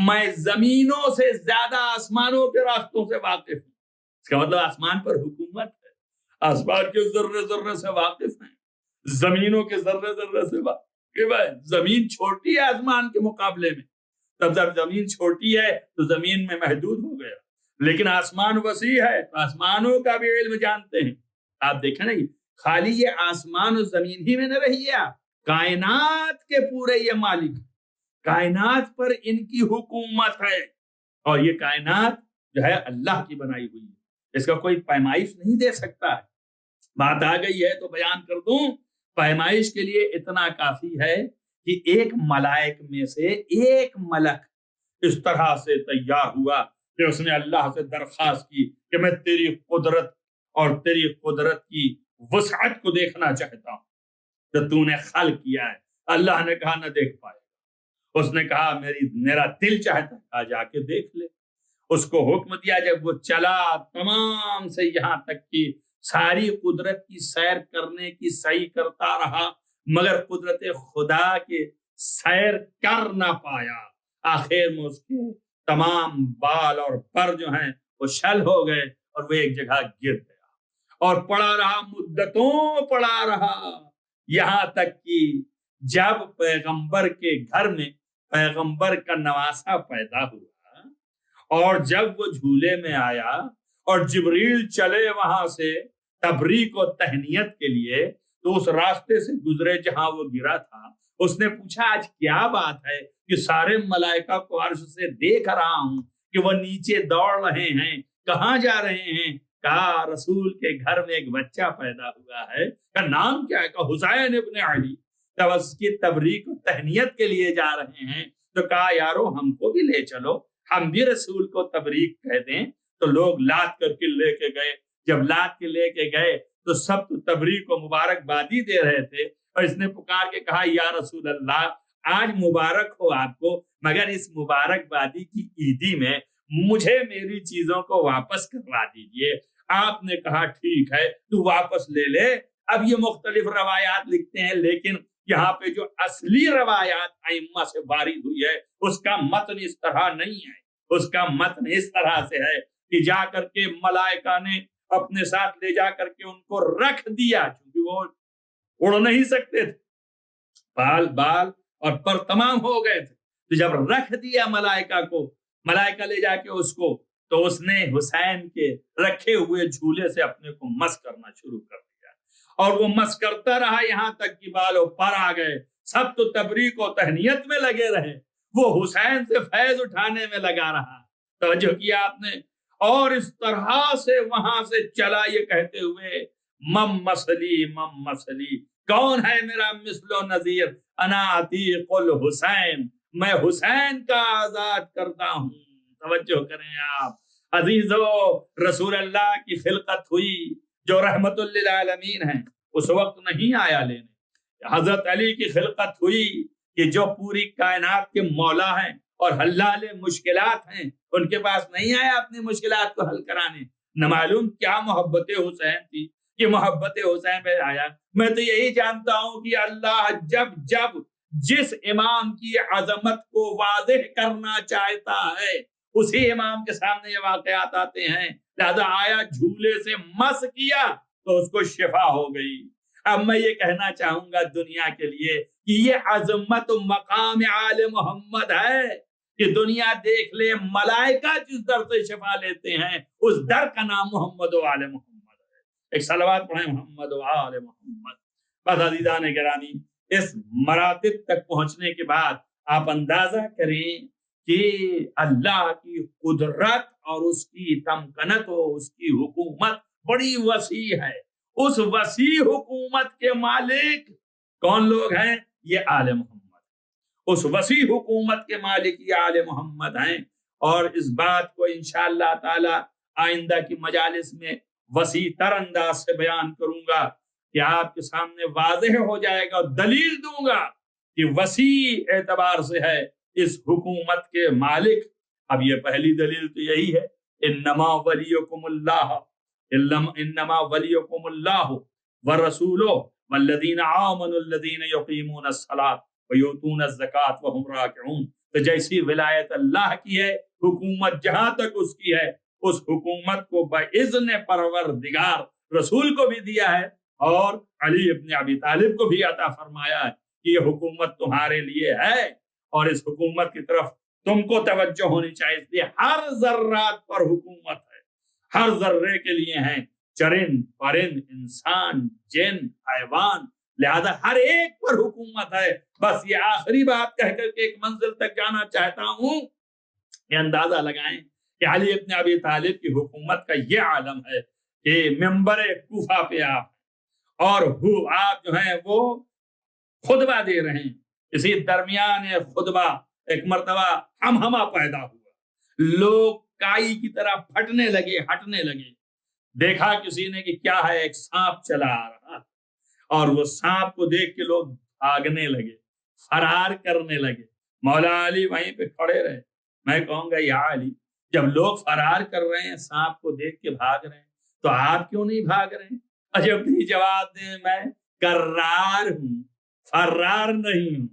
میں زمینوں سے زیادہ آسمانوں کے راستوں سے واقف ہوں. اس کا مطلب آسمان پر حکومت ہے، آسمان کے ذرے ذرے سے واقف ہیں، زمینوں کے ذرے ذرے سے واقف ہے. زمین چھوٹی ہے آسمان کے مقابلے میں، تب جب زمین چھوٹی ہے تو زمین میں محدود ہو گیا، لیکن آسمان وسیع ہے تو آسمانوں کا بھی علم جانتے ہیں. آپ دیکھیں نا خالی یہ آسمان و زمین ہی میں نہ رہیے، کائنات کے پورے یہ مالک، کائنات پر ان کی حکومت ہے. اور یہ کائنات جو ہے اللہ کی بنائی ہوئی ہے، اس کا کوئی پیمائش نہیں دے سکتا ہے. بات آ گئی ہے تو بیان کر دوں. پیمائش کے لیے اتنا کافی ہے کہ ایک ملائک میں سے ایک ملک اس طرح سے تیار ہوا کہ اس نے اللہ سے درخواست کی کہ میں تیری قدرت اور تیری قدرت کی وسعت کو دیکھنا چاہتا ہوں جو تو نے خلق کیا ہے. اللہ نے کہا نہ دیکھ پائے. اس نے کہا میرا دل چاہتا ہے جا کے دیکھ لے. اس کو حکم دیا، جب وہ چلا تمام سے یہاں تک کہ ساری قدرت کی سیر کرنے کی سعی کرتا رہا مگر قدرت خدا کے سیر کر نہ پایا. آخر میں اس کے تمام بال اور پر جو ہیں وہ شل ہو گئے اور وہ ایک جگہ گر گیا اور پڑا رہا، مدتوں پڑا رہا، یہاں تک کہ جب پیغمبر کے گھر میں پیغمبر کا نواسا پیدا ہوا اور جب وہ جھولے میں آیا اور جبریل چلے وہاں سے تبریک و تہنیت کے لیے تو اس راستے سے گزرے جہاں وہ گرا تھا. اس نے پوچھا آج کیا بات ہے کہ سارے ملائکہ کو عرش سے دیکھ رہا ہوں کہ وہ نیچے دوڑ رہے ہیں، کہاں جا رہے ہیں؟ کہا رسول کے گھر میں ایک بچہ پیدا ہوا ہے. کا نام کیا ہے؟ کہا حسین ابن علی. تب اس کی تبریک و تہنیت کے لیے جا رہے ہیں تو کہا یارو ہم کو بھی لے چلو، ہم بھی رسول کو تبریک کہہ دیں. تو لوگ لاد کر کے لے کے گئے. جب لاد کے لے کے گئے تو سب تو تبریک و مبارکبادی دے رہے تھے اور اس نے پکار کے کہا یا رسول اللہ آج مبارک ہو آپ کو، مگر اس مبارکبادی کی عیدی میں مجھے میری چیزوں کو واپس کروا دیجئے. آپ نے کہا ٹھیک ہے تو واپس لے لے. اب یہ مختلف روایات لکھتے ہیں لیکن یہاں پہ جو اصلی روایات ائمہ سے وارد ہوئی ہے اس کا متن اس طرح نہیں ہے. اس کا متن اس طرح سے ہے کہ جا کر کے ملائکہ نے اپنے ساتھ لے جا کر کے ان کو رکھ دیا، کیونکہ وہ اڑ نہیں سکتے تھے، بال اور پر تمام ہو گئے تھے. تو جب رکھ دیا ملائکہ کو، ملائکہ لے جا کے اس کو، تو اس نے حسین کے رکھے ہوئے جھولے سے اپنے کو مس کرنا شروع کر دیا اور وہ مس کرتا رہا یہاں تک کہ بال و پر آ گئے. سب تو تبریک و تہنیت میں لگے رہے، وہ حسین سے فیض اٹھانے میں لگا رہا. توجہ کیا آپ نے؟ اور اس طرح سے وہاں سے چلا یہ کہتے ہوئے مم مسلی کون ہے میرا مثل و نظیر، انا عتیق الحسین، میں حسین کا آزاد کرتا ہوں. توجہ کریں آپ عزیزو، رسول اللہ کی خلقت ہوئی جو رحمت للعالمین ہیں، اس وقت نہیں آیا لینے. حضرت علی کی خلقت ہوئی کہ جو پوری کائنات کے مولا ہیں اور حلال مشکلات ہیں، ان کے پاس نہیں آیا اپنی مشکلات کو حل کرانے. نہ معلوم کیا محبت حسین تھی کہ محبت حسین پہ آیا. میں تو یہی جانتا ہوں کہ اللہ جب جس امام کی عظمت کو واضح کرنا چاہتا ہے اسی امام کے سامنے یہ واقعات آتے ہیں. لہذا آیا جھولے سے مس کیا تو اس کو شفا ہو گئی. اب میں یہ کہنا چاہوں گا دنیا کے لیے کہ یہ عظمت و مقام آل محمد ہے کہ دنیا دیکھ لے ملائکہ جس در سے شفا لیتے ہیں اس در کا نام محمد و آل محمد ہے. ایک صلوات پڑھیں محمد و آل محمد. بس عزیزان گرامی، اس مراتب تک پہنچنے کے بعد آپ اندازہ کریں کہ اللہ کی قدرت اور اس کی تمکنت و اس کی حکومت بڑی وسیع ہے. اس وسیع حکومت کے مالک کون لوگ ہیں؟ یہ آل محمد. اس وسیع حکومت کے مالک یہ آل محمد ہیں. اور اس بات کو انشاءاللہ تعالی آئندہ کی مجالس میں وسیع تر انداز سے بیان کروں گا کہ آپ کے سامنے واضح ہو جائے گا اور دلیل دوں گا کہ وسیع اعتبار سے ہے اس حکومت کے مالک. اب یہ پہلی دلیل تو یہی ہے، انما ولیکم اللہ ورسولہ والذین آمنوا الذین یقیمون الصلاۃ ویؤتون الزکاۃ وہم راکعون. تو جیسی ولایت اللہ کی ہے، حکومت جہاں تک اس کی ہے، اس حکومت کو باذن پروردگار رسول کو بھی دیا ہے اور علی ابن ابی طالب کو بھی عطا فرمایا ہے کہ یہ حکومت تمہارے لیے ہے اور اس حکومت کی طرف تم کو توجہ ہونی چاہیے. اس لیے ہر ذرات پر حکومت ہے، ہر ذرے کے لیے ہیں، چرند پرند انسان جن حیوان، لہذا ہر ایک پر حکومت ہے. بس یہ آخری بات کہہ کر کے ایک منزل تک جانا چاہتا ہوں کہ اندازہ لگائیں کہ علی ابن ابی طالب کی حکومت کا یہ عالم ہے کہ منبر کوفہ پہ آپ اور آپ جو ہیں وہ خطبہ دے رہے ہیں. اسی درمیان خطبہ ایک مرتبہ ہمہمہ پیدا ہوا، لوگ کائی کی طرح پھٹنے لگے، ہٹنے لگے. دیکھا کسی نے کہ کیا ہے، ایک سانپ چلا آ رہا، اور وہ سانپ کو دیکھ کے لوگ بھاگنے لگے، فرار کرنے لگے. مولا علی وہیں پہ کھڑے رہے. میں کہوں گا یا علی، جب لوگ فرار کر رہے ہیں، سانپ کو دیکھ کے بھاگ رہے ہیں، تو آپ کیوں نہیں بھاگ رہے ہیں؟ عجب نہیں جواب دیں، میں کرار ہوں، فرار نہیں ہوں.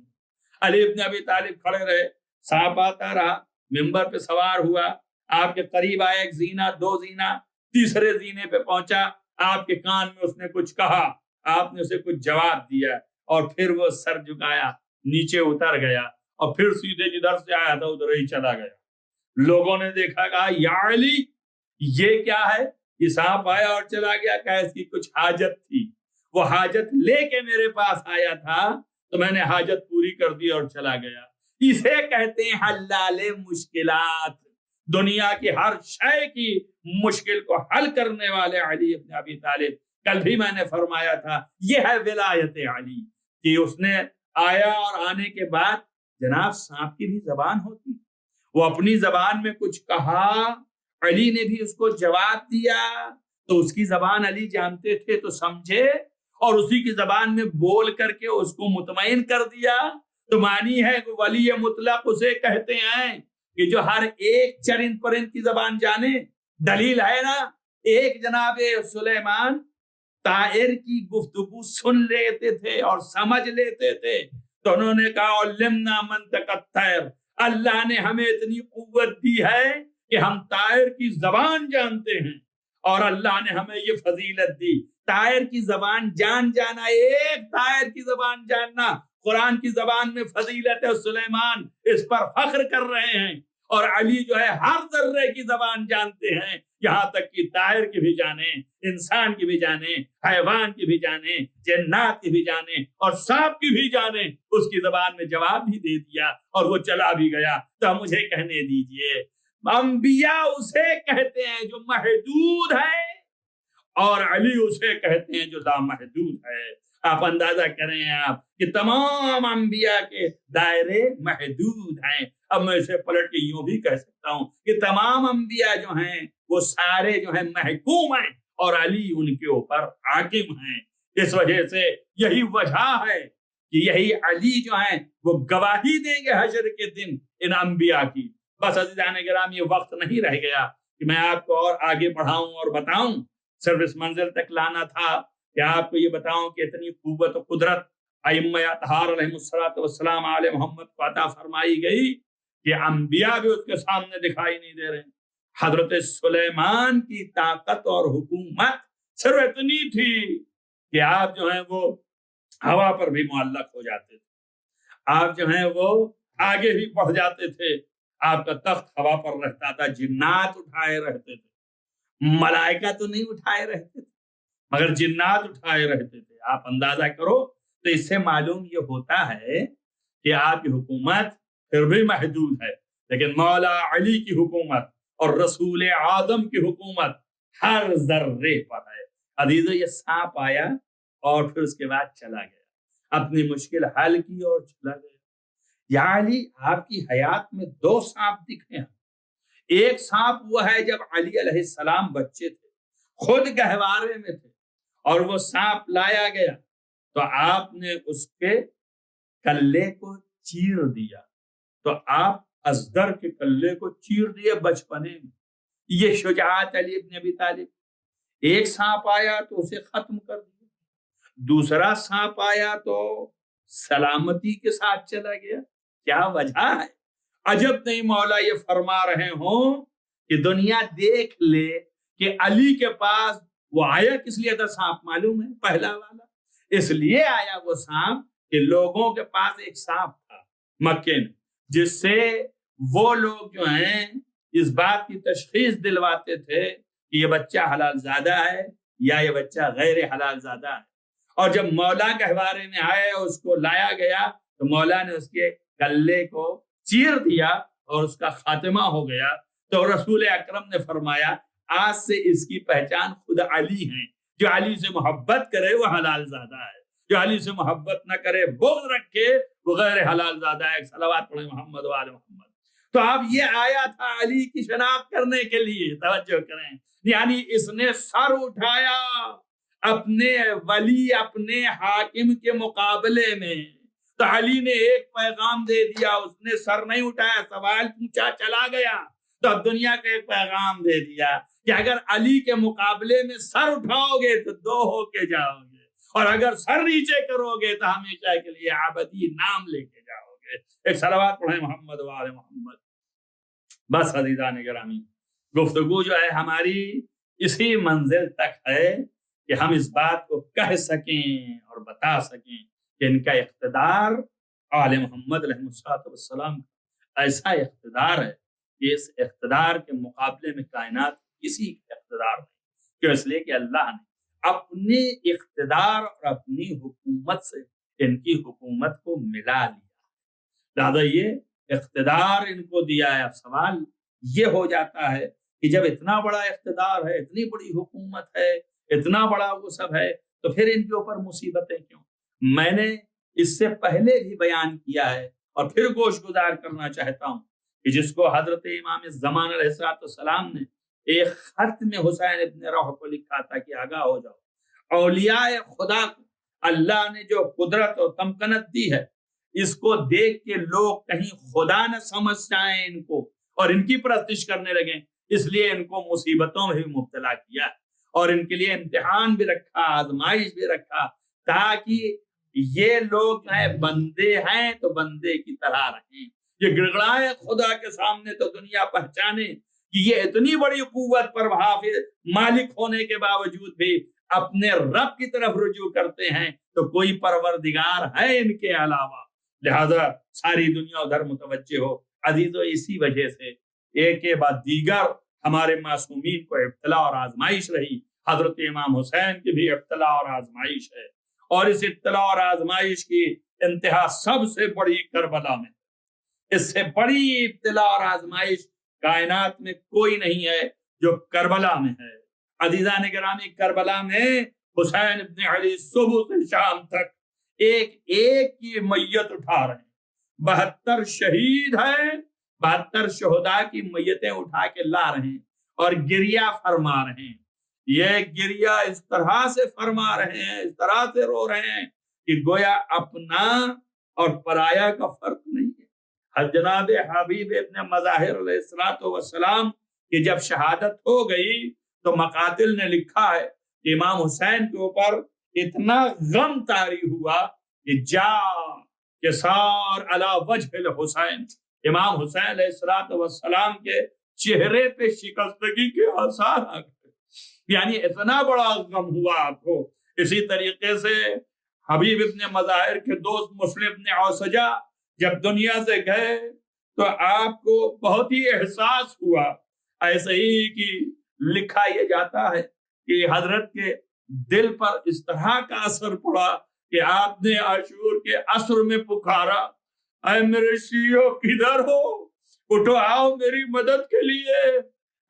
علی ابن ابی طالب کھڑے رہے، سانپ آتا رہا، منبر پہ سوار ہوا، آپ کے قریب آیا، ایک زینہ، دو زینہ، تیسرے زینے پہ پہنچا، آپ کے کان میں اس نے کچھ کہا، آپ نے اسے کچھ جواب دیا، اور پھر وہ سر جھکایا، نیچے اتر گیا، اور پھر سیدھے جدھر سے آیا تھا ادھر ہی چلا گیا. لوگوں نے دیکھا، کہا یا علی یہ کیا ہے؟ یہ سانپ آیا اور چلا گیا. کہا اس کی کچھ حاجت تھی، وہ حاجت لے کے میرے پاس آیا تھا تو میں نے حاجت پوری کر دی اور چلا گیا. اسے کہتے ہیں حلال مشکلات، دنیا کی ہر شے کی مشکل کو حل کرنے والے علی ابن ابی طالب. کل بھی میں نے فرمایا تھا یہ ہے ولایت علی، کہ اس نے آیا اور آنے کے بعد جناب سانپ کی بھی زبان ہوتی، وہ اپنی زبان میں کچھ کہا، علی نے بھی اس کو جواب دیا، تو اس کی زبان علی جانتے تھے تو سمجھے، اور اسی کی زبان میں بول کر کے اس کو مطمئن کر دیا. تو معنی ہے کہ ولی مطلق اسے کہتے ہیں کہ جو ہر ایک چرند پرند کی زبان جانے. دلیل ہے نا، ایک جناب سلیمان طائر کی گفتگو سن لیتے تھے اور سمجھ لیتے تھے، تو انہوں نے کہا علمنا منطق الطیر، اللہ نے ہمیں اتنی قوت دی ہے کہ ہم طائر کی زبان جانتے ہیں، اور اللہ نے ہمیں یہ فضیلت دی. طائر کی زبان جانا، ایک طائر کی زبان جاننا قرآن کی زبان میں فضیلت ہے. سلیمان اس پر فخر کر رہے ہیں، اور علی جو ہے ہر ذرے کی زبان جانتے ہیں، یہاں تک کہ طائر کی بھی جانے، انسان کی بھی جانے، حیوان کی بھی جانے، جنات کی بھی جانے، اور سانپ کی بھی جانے. اس کی زبان میں جواب بھی دے دیا اور وہ چلا بھی گیا. تو مجھے کہنے دیجئے، انبیاء اسے کہتے ہیں جو محدود ہے، اور علی اسے کہتے ہیں جو لامحدود ہے. آپ اندازہ کریں آپ کہ تمام انبیاء کے دائرے محدود ہیں. اب میں اسے پلٹ کے یوں بھی کہہ سکتا ہوں کہ تمام انبیاء جو ہیں وہ سارے جو ہیں محکوم ہیں، اور علی ان کے اوپر حاکم ہیں. اس وجہ سے یہی وجہ ہے کہ یہی علی جو ہیں وہ گواہی دیں گے حشر کے دن ان انبیاء کی. بس عزیزان کرام، یہ وقت نہیں رہ گیا کہ میں آپ کو اور آگے بڑھاؤں اور بتاؤں. صرف اس منزل تک لانا تھا کہ آپ کو یہ بتاؤں کہ اتنی قوت و قدرت ائمہ اطہار علیہ السلام آل محمد کو عطا فرمائی گئی کہ انبیاء بھی اس کے سامنے دکھائی نہیں دے رہے. حضرت سلیمان کی طاقت اور حکومت صرف اتنی تھی کہ آپ جو ہیں وہ ہوا پر بھی معلق ہو جاتے تھے، آپ جو ہیں وہ آگے بھی بڑھ جاتے تھے. آپ کا تخت ہوا پر رہتا تھا، جنات اٹھائے رہتے تھے، ملائکہ تو نہیں اٹھائے رہتے تھے مگر جنات اٹھائے رہتے تھے. آپ اندازہ کرو. تو اس سے معلوم یہ ہوتا ہے کہ آپ کی حکومت پھر بھی محدود ہے، لیکن مولا علی کی حکومت اور رسول اعظم کی حکومت ہر ذرے پر ہے۔ عزیزو یہ سانپ آیا اور پھر اس کے بعد چلا گیا، اپنی مشکل حل کی اور چلا گیا۔ یا علی آپ کی حیات میں 2 سانپ دکھے ہیں۔ ایک سانپ وہ ہے جب علی علیہ السلام بچے تھے، خود گہوارے میں تھے اور وہ سانپ لایا گیا تو آپ نے اس کے کلے کو چیر دیا، تو آپ ازدر کے کلے کو چیر دیے بچپنے میں۔ یہ شجاعت علی ابن ابی طالب۔ ایک سانپ آیا تو اسے ختم کر دیا، دوسرا سانپ آیا تو سلامتی کے ساتھ چلا گیا۔ کیا وجہ ہے؟ عجب نہیں مولا یہ فرما رہے ہوں کہ دنیا دیکھ لے کہ علی کے پاس وہ آیا کس لیے تھا؟ سانپ معلوم ہے، پہلا والا اس لیے آیا وہ سانپ کہ لوگوں کے پاس ایک سانپ تھا مکے میں، جس سے وہ لوگ جو ہیں اس بات کی تشخیص دلواتے تھے کہ یہ بچہ حلال زادہ ہے یا یہ بچہ غیر حلال زادہ ہے۔ اور جب مولا گہوارے میں آئے اور اس کو لایا گیا تو مولا نے اس کے کلے کو چیر دیا اور اس کا خاتمہ ہو گیا۔ تو رسول اکرم نے فرمایا آج سے اس کی پہچان خود علی ہے، جو علی سے محبت کرے وہ حلال زادہ ہے، جو علی سے محبت نہ کرے بغض رکھے وہ غیر حلال زادہ ہے۔ صلوات پڑھیں محمد و آل محمد۔ تو اب یہ آیا تھا علی کی شناخت کرنے کے لیے، توجہ کریں، یعنی اس نے سر اٹھایا اپنے ولی اپنے حاکم کے مقابلے میں، تو علی نے ایک پیغام دے دیا، اس نے سر نہیں اٹھایا، سوال پوچھا چلا گیا۔ تو اب دنیا کا ایک پیغام دے دیا کہ اگر علی کے مقابلے میں سر اٹھاؤ گے تو 2 ہو کے جاؤ گے، اور اگر سر نیچے کرو گے تو ہمیشہ کے لیے ابدی نام لے کے جاؤ گے۔ ایک صلوات پڑھیں محمد و آل محمد۔ بس عزیزان گرامی، گفتگو جو ہے ہماری اسی منزل تک ہے کہ ہم اس بات کو کہہ سکیں اور بتا سکیں کہ ان کا اقتدار آل محمد علیہ السلام ایسا اقتدار ہے کہ اس اقتدار کے مقابلے میں کائنات کسی کا اقتدار نہیں، کیوں؟ اس لیے کہ اللہ نے اپنے اقتدار اور اپنی حکومت سے ان کی حکومت کو ملا لیا، لہذا یہ اقتدار ان کو دیا ہے۔ اب سوال یہ ہو جاتا ہے کہ جب اتنا بڑا اقتدار ہے، اتنی بڑی حکومت ہے، اتنا بڑا وہ سب ہے، تو پھر ان کے اوپر مصیبتیں کیوں؟ میں نے اس سے پہلے بھی بیان کیا ہے اور پھر گوش گزار کرنا چاہتا ہوں کہ جس کو حضرت امام زمان علیہ السلام نے ایک خط میں حسین ابن روح کو لکھا تھا کہ آگاہ ہو جاؤ، اولیاء خدا کو اللہ نے جو قدرت اور تمکنت دی ہے، اس کو دیکھ کے لوگ کہیں خدا نہ سمجھ جائیں ان کو اور ان کی پرستش کرنے لگیں، اس لیے ان کو مصیبتوں میں بھی مبتلا کیا اور ان کے لیے امتحان بھی رکھا، آزمائش بھی رکھا، تاکہ یہ لوگ بندے ہیں تو بندے کی طرح رہیں، یہ گڑگڑائے خدا کے سامنے تو دنیا پہچانے کہ یہ اتنی بڑی قوت پر حافظ مالک ہونے کے باوجود بھی اپنے رب کی طرف رجوع کرتے ہیں، تو کوئی پروردگار ہے ان کے علاوہ، لہذا ساری دنیا ادھر متوجہ ہو۔ عزیزو اسی وجہ سے ایک کے بعد دیگر ہمارے معصومین کو ابتلا اور آزمائش رہی، حضرت امام حسین کی بھی ابتلا اور آزمائش ہے، اور اس ابتلا اور آزمائش کی انتہا سب سے بڑی کربلا میں، اس سے بڑی ابتلا اور آزمائش کائنات میں کوئی نہیں ہے جو کربلا میں ہے۔ عزیزان گرامی، کربلا میں حسین ابن علی صبح سے شام تک ایک ایک کی میت اٹھا رہے ہیں، 72 شہید ہیں، 72 شہداء کی میتیں اٹھا کے لا رہے ہیں اور گریہ فرما رہے ہیں۔ یہ گریہ اس طرح سے فرما رہے ہیں، اس طرح سے رو رہے ہیں کہ گویا اپنا اور پرایا کا فرق نہیں ہے۔ جناب حبیب ابن مظاہر علیہ السلام کی جب شہادت ہو گئی تو مقاتل نے لکھا ہے کہ امام حسین کے اوپر اتنا غم طاری ہوا کہ جا کہ سار علی وجہ الحسین، امام حسین علیہ السلام کے چہرے پہ شکستگی کے آثار آ گئے، یعنی اتنا بڑا غم ہوا آپ کو۔ اسی طریقے سے حبیب ابن مظاہر کے دوست مسلم ابن اوسجہ جب دنیا سے گئے تو آپ کو بہت ہی احساس ہوا، ایسے ہی کہ لکھا یہ جاتا ہے کہ حضرت کے دل پر اس طرح کا اثر پڑا کہ آپ نے عاشور کے عصر میں پکارا، اے میرے شیعو کدھر ہو، اٹھو آؤ میری مدد کے لیے،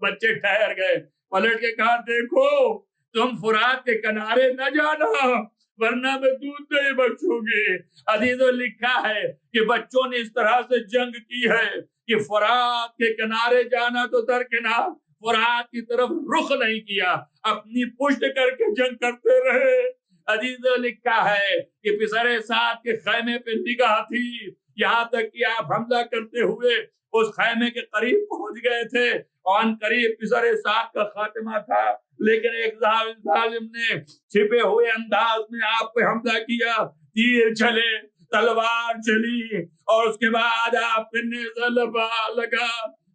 بچے ٹھہر گئے، پلٹ کے کہا دیکھو تم فرات کے کنارے نہ جانا ورنہ میں دودھ نہیں بخشوں گی۔ عزیزو لکھا ہے کہ بچوں نے اس طرح سے جنگ کی ہے کہ فرات کے کنارے جانا تو درکنار، فرات کی طرف رخ نہیں کیا، اپنی پشت کر کے جنگ کرتے رہے۔ عزیزو لکھا ہے کہ پسر سعد کے خیمے پہ نگاہ تھی، یہاں تک کہ آپ حملہ کرتے ہوئے اس خیمے کے قریب پہنچ گئے تھے، اور قریب پسر سعد کا خاتمہ تھا، لیکن ایک ظالم نے چھپے ہوئے انداز میں آپ پہ حملہ کیا، تیر چلے، تلوار چلی، اور اس کے بعد آپ پہ نیزہ لگا،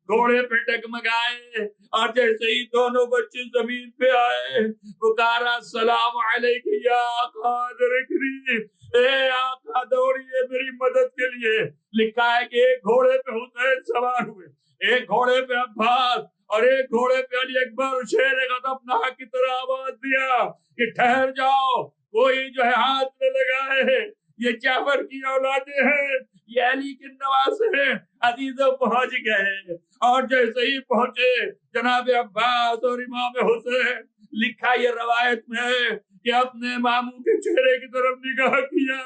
گھوڑے پہ ڈگمگائے، اور جیسے ہی دونوں بچے زمین پہ آئے پکارا السلام علیکم یا آقا ادرکنی، اے آقا دوڑیے میری مدد کے لیے۔ لکھا ہے کہ ایک گھوڑے پہ حسین سوار ہوئے، ایک گھوڑے پہ عباس، اور ایک گھوڑے پہ علی اکبر شیر غضبناک کی طرح آواز دیا کہ ٹھہر جاؤ، کوئی جو ہے ہاتھ میں لگائے، یہ جعفر کی اولادیں ہیں، یہ علی کے نواسے ہیں۔ عزیزوں پہنچ گئے، اور جیسے ہی پہنچے جناب عباس اور امام حسین، لکھا یہ روایت میں ہے کہ اپنے ماموں کے چہرے کی طرف نگاہ کیا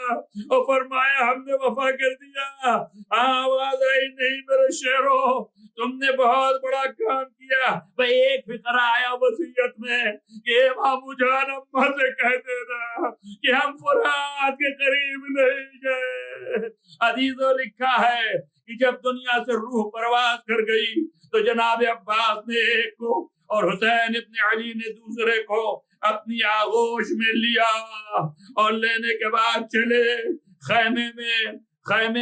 اور فرمایا ہم نے وفا کر دیا۔ آواز آئی نہیں میرے شیرو، تم نے بہت بڑا کام کیا۔ بھئی ایک فقرہ آیا وصیت میں کہ مامو جان اماں سے کہہ دینا کہ ہم فرات کے قریب نہیں گئے۔ عزیزو لکھا ہے کہ جب دنیا سے روح پرواز کر گئی تو جناب عباس نے ایک کو اور حسین ابن علی نے دوسرے کو اپنی آغوش میں لیا، اور لینے کے بعد چلے خیمے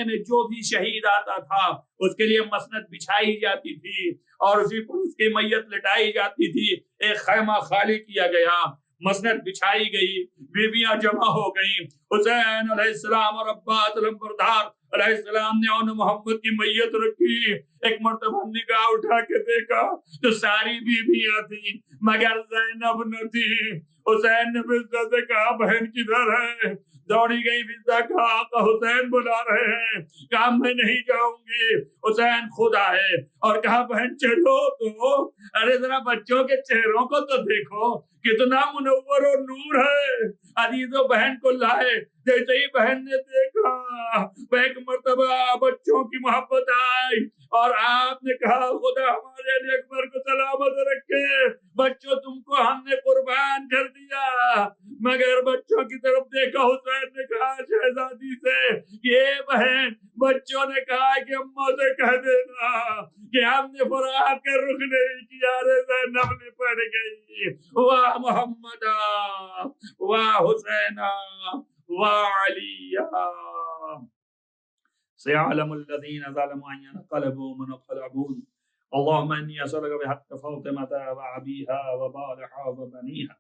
میں جو بھی شہید آتا تھا اس کے لیے مسند بچھائی جاتی تھی، اور اسی پر اس کی میت لٹائی جاتی تھی۔ ایک خیمہ خالی کیا گیا، مسند بچھائی گئی، بیویاں جمع ہو گئیں، حسین علیہ السلام اور عباس لمبردار علیہ السلام نے ان محمد کی میت رکھی۔ ایک مرتبہ نگاہ اٹھا کے دیکھا تو ساری بیویاں تھیں مگر زینب نہ تھی۔ حسین نے فضہ سے کہا بہن کدھر ہے؟ دوڑی گئی فضہ، کہا آقا حسین بلا رہے ہیں، کہا میں نہیں جاؤں گی۔ حسین خود آئے اور کہا بہن چلو تو، ارے ذرا بچوں کے چہروں کو تو دیکھو کتنا منور و نور ہے۔ عزیزو بہن کو لائے، جیسے ہی بہن نے دیکھا ایک مرتبہ بچوں کی محبت آئی، اور آپ نے کہا خدا ہمارے علی اکبر کو سلامت رکھے، بچوں تم کو ہم نے قربان کر دیا۔ مگر بچوں کی طرف دیکھا، حسین نے کہا شہزادی سے کہ اے بہن، بچوں نے کہا کہ اماں سے کہہ دینا کہ ہم نے فرات کا رخ نہیں کیا۔ رے زینب نے پڑھ گئی واہ محمد واہ حسین واہ علی سيعلم الذين ظلموا أن ينقلبوا منقلبون اللهم إني أسألك بحق فاطمة وأبيها وبالها وبنيها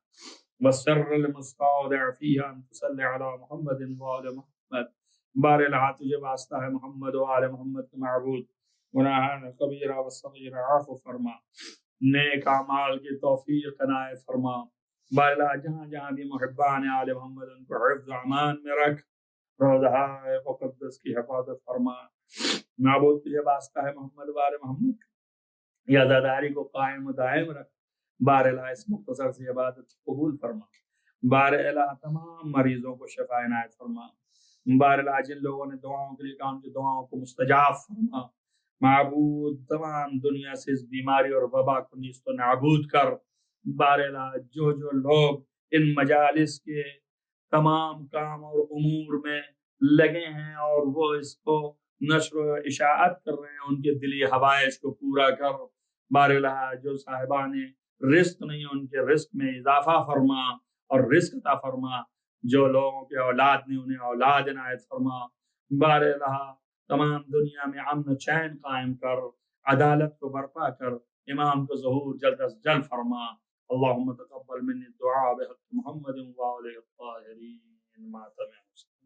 والسر المستودع فيها أن تصلي على محمد وآل محمد۔ بار الہ تجھے واسطہ ہے محمد و آل محمد کے معبود، گناہان کبیرہ و صغیرہ عفو فرما، نیک اعمال کی توفیق عنایت فرما۔ بار الہ جہاں جہاں بھی محبان آل محمد ان کو حفظ و امان میں رکھ، روضہ مقدس کی حفاظت فرما۔ معبود تجھے واسطہ ہے محمد و آل محمد کی عزاداری کو قائم و دائم رکھ۔ بار الہ اس مختصر سی عبادت قبول فرما۔ بار الہ تمام مریضوں کو شفا عنایت فرما۔ بار الہ جن لوگوں نے دعاؤں کے لیے کہا ان کی دعاؤں کو مستجاب فرما۔ معبود تمام دنیا سے اس بیماری اور وبا کو نیست و نابود کر۔ بار الہ جو لوگ ان مجالس کے تمام کام اور امور میں لگے ہیں اور وہ اس کو نشر و اشاعت کر رہے ہیں، ان کے دلی حوائج کو پورا کر۔ بار الہ جو صاحبان رزق نہیں ان کے رزق میں اضافہ فرما اور رزق عطا فرما، جو لوگوں کے اولاد نہیں انہیں اولاد عنایت فرما۔ بار الہ تمام دنیا میں امن و چین قائم کر، عدالت کو برپا کر، امام کو ظہور جلد از جلد فرما۔ اللہم تقبل منی الدعاء بحق محمد و آلہ الطاہرین ماتم حسین۔